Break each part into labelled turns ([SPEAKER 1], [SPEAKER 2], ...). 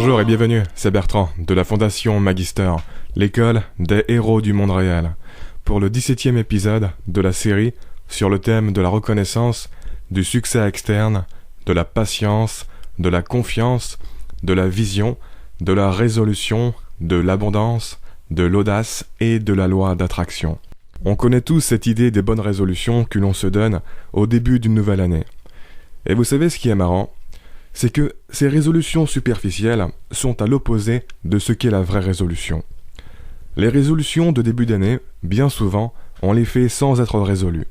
[SPEAKER 1] Bonjour et bienvenue, c'est Bertrand de la Fondation Magister, l'école des héros du monde réel, pour le 17e épisode de la série sur le thème de la reconnaissance, du succès externe, de la patience, de la confiance, de la vision, de la résolution, de l'abondance, de l'audace et de la loi d'attraction. On connaît tous cette idée des bonnes résolutions que l'on se donne au début d'une nouvelle année. Et vous savez ce qui est marrant ? C'est que ces résolutions superficielles sont à l'opposé de ce qu'est la vraie résolution. Les résolutions de début d'année, bien souvent, on les fait sans être résolus.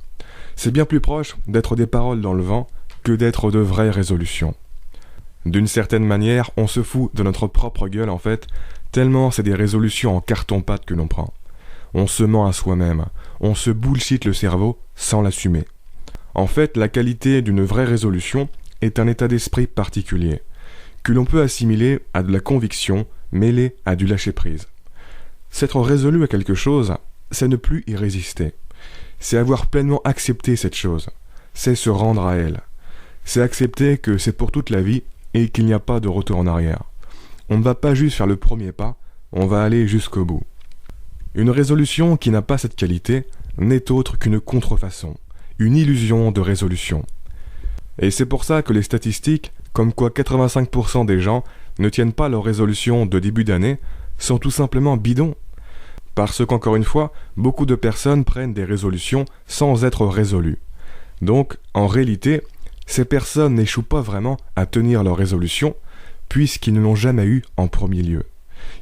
[SPEAKER 1] C'est bien plus proche d'être des paroles dans le vent que d'être de vraies résolutions. D'une certaine manière, on se fout de notre propre gueule en fait, tellement c'est des résolutions en carton-pâte que l'on prend. On se ment à soi-même, on se bullshit le cerveau sans l'assumer. En fait, la qualité d'une vraie résolution est un état d'esprit particulier, que l'on peut assimiler à de la conviction mêlée à du lâcher-prise. S'être résolu à quelque chose, c'est ne plus y résister. C'est avoir pleinement accepté cette chose. C'est se rendre à elle. C'est accepter que c'est pour toute la vie et qu'il n'y a pas de retour en arrière. On ne va pas juste faire le premier pas, on va aller jusqu'au bout. Une résolution qui n'a pas cette qualité n'est autre qu'une contrefaçon, une illusion de résolution. Et c'est pour ça que les statistiques, comme quoi 85% des gens ne tiennent pas leurs résolutions de début d'année, sont tout simplement bidons. Parce qu'encore une fois, beaucoup de personnes prennent des résolutions sans être résolues. Donc, en réalité, ces personnes n'échouent pas vraiment à tenir leurs résolutions, puisqu'ils ne l'ont jamais eu en premier lieu.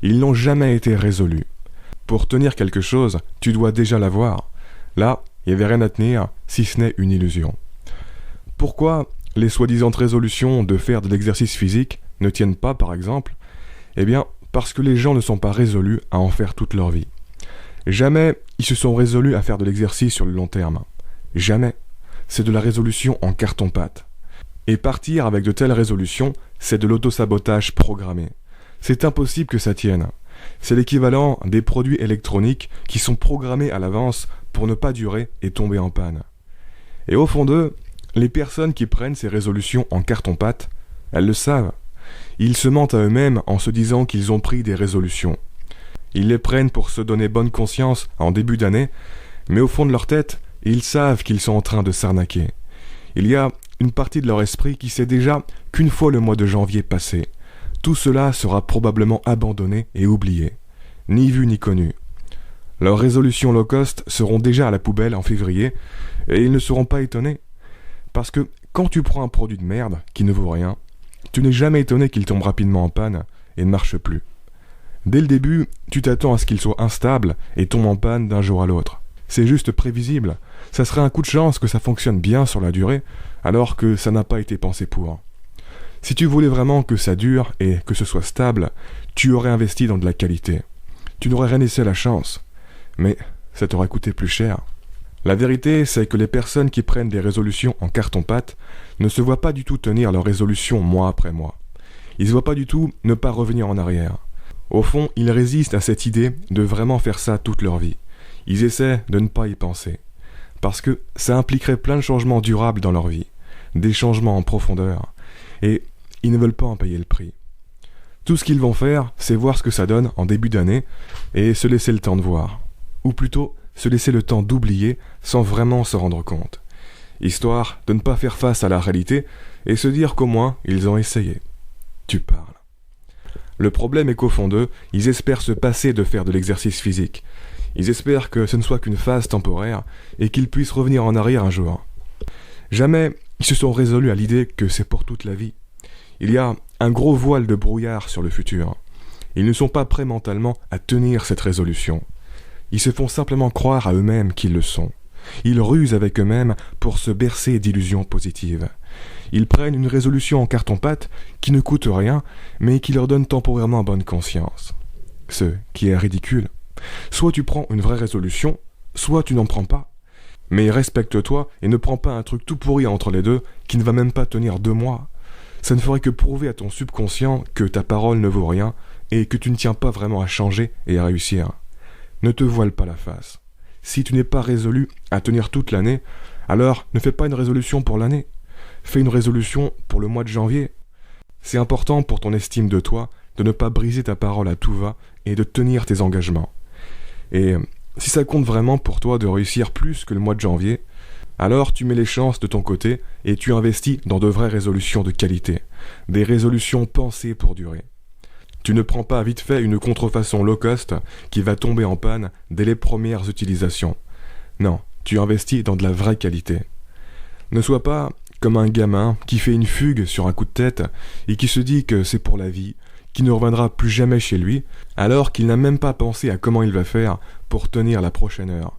[SPEAKER 1] Ils n'ont jamais été résolus. Pour tenir quelque chose, tu dois déjà l'avoir. Là, il n'y avait rien à tenir, si ce n'est une illusion. Pourquoi les soi-disant résolutions de faire de l'exercice physique ne tiennent pas, par exemple ? Eh bien, parce que les gens ne sont pas résolus à en faire toute leur vie. Jamais ils se sont résolus à faire de l'exercice sur le long terme. Jamais. C'est de la résolution en carton-pâte. Et partir avec de telles résolutions, c'est de l'autosabotage programmé. C'est impossible que ça tienne. C'est l'équivalent des produits électroniques qui sont programmés à l'avance pour ne pas durer et tomber en panne. Et au fond d'eux, les personnes qui prennent ces résolutions en carton-pâte, elles le savent. Ils se mentent à eux-mêmes en se disant qu'ils ont pris des résolutions. Ils les prennent pour se donner bonne conscience en début d'année, mais au fond de leur tête, ils savent qu'ils sont en train de s'arnaquer. Il y a une partie de leur esprit qui sait déjà qu'une fois le mois de janvier passé, tout cela sera probablement abandonné et oublié, ni vu ni connu. Leurs résolutions low cost seront déjà à la poubelle en février, et ils ne seront pas étonnés. Parce que quand tu prends un produit de merde qui ne vaut rien, tu n'es jamais étonné qu'il tombe rapidement en panne et ne marche plus. Dès le début, tu t'attends à ce qu'il soit instable et tombe en panne d'un jour à l'autre. C'est juste prévisible. Ça serait un coup de chance que ça fonctionne bien sur la durée, alors que ça n'a pas été pensé pour. Si tu voulais vraiment que ça dure et que ce soit stable, tu aurais investi dans de la qualité. Tu n'aurais rien laissé à la chance. Mais ça t'aurait coûté plus cher. La vérité, c'est que les personnes qui prennent des résolutions en carton-pâte ne se voient pas du tout tenir leurs résolutions mois après mois. Ils ne se voient pas du tout ne pas revenir en arrière. Au fond, ils résistent à cette idée de vraiment faire ça toute leur vie. Ils essaient de ne pas y penser. Parce que ça impliquerait plein de changements durables dans leur vie. Des changements en profondeur. Et ils ne veulent pas en payer le prix. Tout ce qu'ils vont faire, c'est voir ce que ça donne en début d'année et se laisser le temps de voir. Ou plutôt, se laisser le temps d'oublier sans vraiment se rendre compte, histoire de ne pas faire face à la réalité et se dire qu'au moins ils ont essayé. Tu parles. Le problème est qu'au fond d'eux, ils espèrent se passer de faire de l'exercice physique. Ils espèrent que ce ne soit qu'une phase temporaire et qu'ils puissent revenir en arrière un jour. Jamais ils se sont résolus à l'idée que c'est pour toute la vie. Il y a un gros voile de brouillard sur le futur. Ils ne sont pas prêts mentalement à tenir cette résolution. Ils se font simplement croire à eux-mêmes qu'ils le sont. Ils rusent avec eux-mêmes pour se bercer d'illusions positives. Ils prennent une résolution en carton-pâte qui ne coûte rien, mais qui leur donne temporairement bonne conscience. Ce qui est ridicule. Soit tu prends une vraie résolution, soit tu n'en prends pas. Mais respecte-toi et ne prends pas un truc tout pourri entre les deux qui ne va même pas tenir 2 mois. Ça ne ferait que prouver à ton subconscient que ta parole ne vaut rien et que tu ne tiens pas vraiment à changer et à réussir. Ne te voile pas la face. Si tu n'es pas résolu à tenir toute l'année, alors ne fais pas une résolution pour l'année. Fais une résolution pour le mois de janvier. C'est important pour ton estime de toi de ne pas briser ta parole à tout va et de tenir tes engagements. Et si ça compte vraiment pour toi de réussir plus que le mois de janvier, alors tu mets les chances de ton côté et tu investis dans de vraies résolutions de qualité, des résolutions pensées pour durer. Tu ne prends pas vite fait une contrefaçon low cost qui va tomber en panne dès les premières utilisations. Non, tu investis dans de la vraie qualité. Ne sois pas comme un gamin qui fait une fugue sur un coup de tête et qui se dit que c'est pour la vie, qui ne reviendra plus jamais chez lui, alors qu'il n'a même pas pensé à comment il va faire pour tenir la prochaine heure.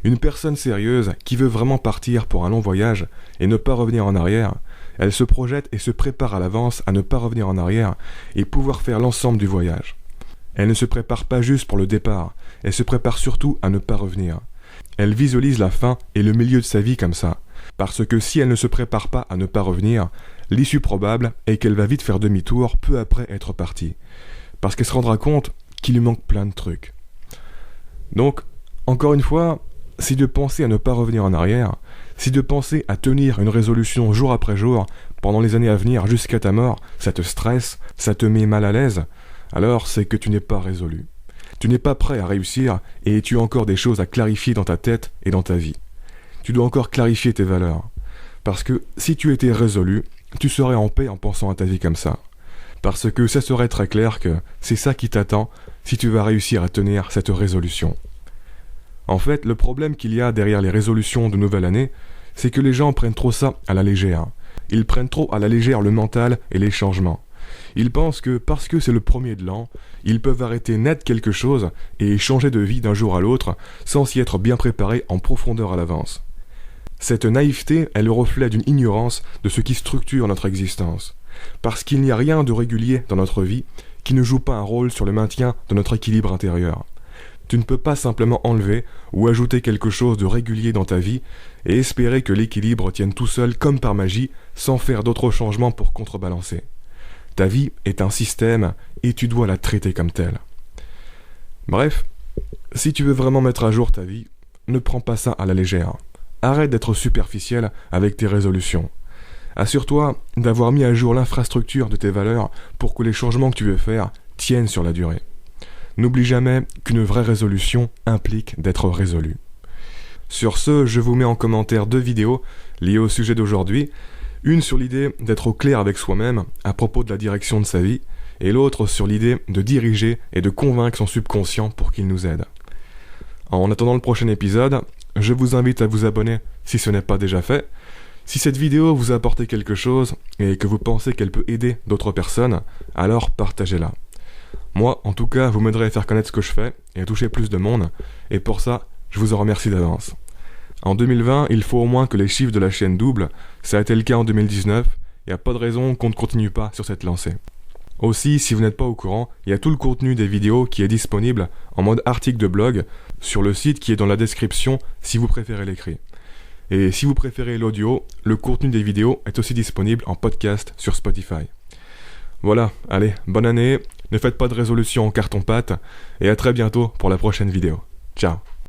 [SPEAKER 1] Une personne sérieuse qui veut vraiment partir pour un long voyage et ne pas revenir en arrière, elle se projette et se prépare à l'avance à ne pas revenir en arrière et pouvoir faire l'ensemble du voyage. Elle ne se prépare pas juste pour le départ, elle se prépare surtout à ne pas revenir. Elle visualise la fin et le milieu de sa vie comme ça, parce que si elle ne se prépare pas à ne pas revenir, l'issue probable est qu'elle va vite faire demi-tour peu après être partie, parce qu'elle se rendra compte qu'il lui manque plein de trucs. Donc, encore une fois, si de penser à ne pas revenir en arrière, si de penser à tenir une résolution jour après jour, pendant les années à venir jusqu'à ta mort, ça te stresse, ça te met mal à l'aise, alors c'est que tu n'es pas résolu. Tu n'es pas prêt à réussir et tu as encore des choses à clarifier dans ta tête et dans ta vie. Tu dois encore clarifier tes valeurs. Parce que si tu étais résolu, tu serais en paix en pensant à ta vie comme ça. Parce que ça serait très clair que c'est ça qui t'attend si tu vas réussir à tenir cette résolution. En fait, le problème qu'il y a derrière les résolutions de nouvelle année, c'est que les gens prennent trop ça à la légère. Ils prennent trop à la légère le mental et les changements. Ils pensent que parce que c'est le premier de l'an, ils peuvent arrêter net quelque chose et changer de vie d'un jour à l'autre sans s'y être bien préparés en profondeur à l'avance. Cette naïveté est le reflet d'une ignorance de ce qui structure notre existence. Parce qu'il n'y a rien de régulier dans notre vie qui ne joue pas un rôle sur le maintien de notre équilibre intérieur. Tu ne peux pas simplement enlever ou ajouter quelque chose de régulier dans ta vie et espérer que l'équilibre tienne tout seul comme par magie sans faire d'autres changements pour contrebalancer. Ta vie est un système et tu dois la traiter comme telle. Bref, si tu veux vraiment mettre à jour ta vie, ne prends pas ça à la légère. Arrête d'être superficiel avec tes résolutions. Assure-toi d'avoir mis à jour l'infrastructure de tes valeurs pour que les changements que tu veux faire tiennent sur la durée. N'oublie jamais qu'une vraie résolution implique d'être résolu. Sur ce, je vous mets en commentaire 2 vidéos liées au sujet d'aujourd'hui, une sur l'idée d'être au clair avec soi-même à propos de la direction de sa vie, et l'autre sur l'idée de diriger et de convaincre son subconscient pour qu'il nous aide. En attendant le prochain épisode, je vous invite à vous abonner si ce n'est pas déjà fait. Si cette vidéo vous a apporté quelque chose et que vous pensez qu'elle peut aider d'autres personnes, alors partagez-la. Moi, en tout cas, vous m'aiderez à faire connaître ce que je fais et à toucher plus de monde, et pour ça, je vous en remercie d'avance. En 2020, il faut au moins que les chiffres de la chaîne doublent, ça a été le cas en 2019, il n'y a pas de raison qu'on ne continue pas sur cette lancée. Aussi, si vous n'êtes pas au courant, il y a tout le contenu des vidéos qui est disponible en mode article de blog sur le site qui est dans la description si vous préférez l'écrit. Et si vous préférez l'audio, le contenu des vidéos est aussi disponible en podcast sur Spotify. Voilà, allez, bonne année, ne faites pas de résolution en carton-pâte, et à très bientôt pour la prochaine vidéo. Ciao.